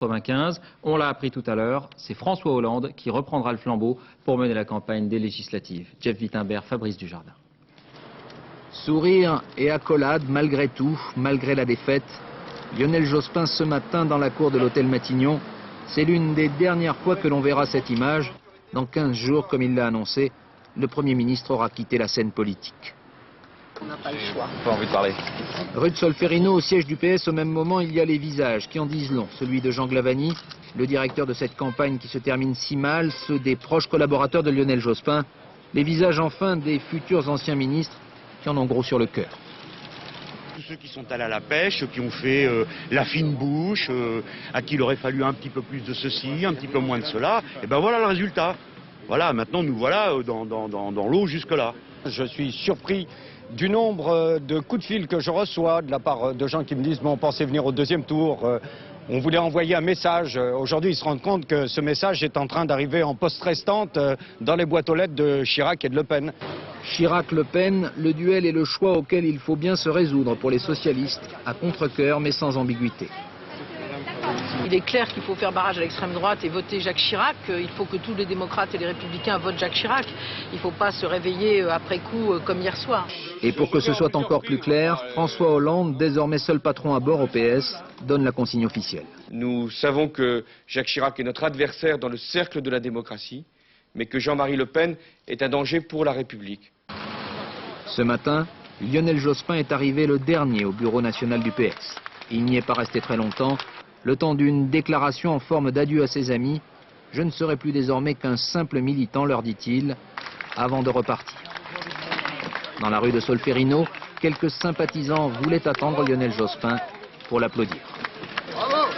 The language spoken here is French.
95. On l'a appris tout à l'heure, c'est François Hollande qui reprendra le flambeau pour mener la campagne des législatives. Jeff Wittenberg, Fabrice Dujardin. Sourire et accolade malgré tout, malgré la défaite. Lionel Jospin ce matin dans la cour de l'hôtel Matignon. C'est l'une des dernières fois que l'on verra cette image. Dans 15 jours, comme il l'a annoncé, le Premier ministre aura quitté la scène politique. On n'a pas le choix. Pas envie de parler. Rue de Solferino, au siège du PS, au même moment, il y a les visages qui en disent long. Celui de Jean Glavany, le directeur de cette campagne qui se termine si mal, ceux des proches collaborateurs de Lionel Jospin, les visages enfin des futurs anciens ministres qui en ont gros sur le cœur. Tous ceux qui sont allés à la pêche, qui ont fait la fine bouche, à qui il aurait fallu un petit peu plus de ceci, un petit peu moins de cela, et ben voilà le résultat. Voilà, maintenant nous voilà dans l'eau jusque-là. Je suis surpris du nombre de coups de fil que je reçois de la part de gens qui me disent « bon, on pensait venir au deuxième tour, on voulait envoyer un message ». Aujourd'hui, ils se rendent compte que ce message est en train d'arriver en poste restante dans les boîtes aux lettres de Chirac et de Le Pen. Chirac-Le Pen, le duel est le choix auquel il faut bien se résoudre pour les socialistes, à contre-cœur mais sans ambiguïté. Il est clair qu'il faut faire barrage à l'extrême droite et voter Jacques Chirac. Il faut que tous les démocrates et les républicains votent Jacques Chirac. Il ne faut pas se réveiller après coup comme hier soir. Et pour que ce soit encore plus clair, François Hollande, désormais seul patron à bord au PS, donne la consigne officielle. Nous savons que Jacques Chirac est notre adversaire dans le cercle de la démocratie, mais que Jean-Marie Le Pen est un danger pour la République. Ce matin, Lionel Jospin est arrivé le dernier au bureau national du PS. Il n'y est pas resté très longtemps. Le temps d'une déclaration en forme d'adieu à ses amis, je ne serai plus désormais qu'un simple militant, leur dit-il, avant de repartir. Dans la rue de Solferino, quelques sympathisants voulaient attendre Lionel Jospin pour l'applaudir. Bravo!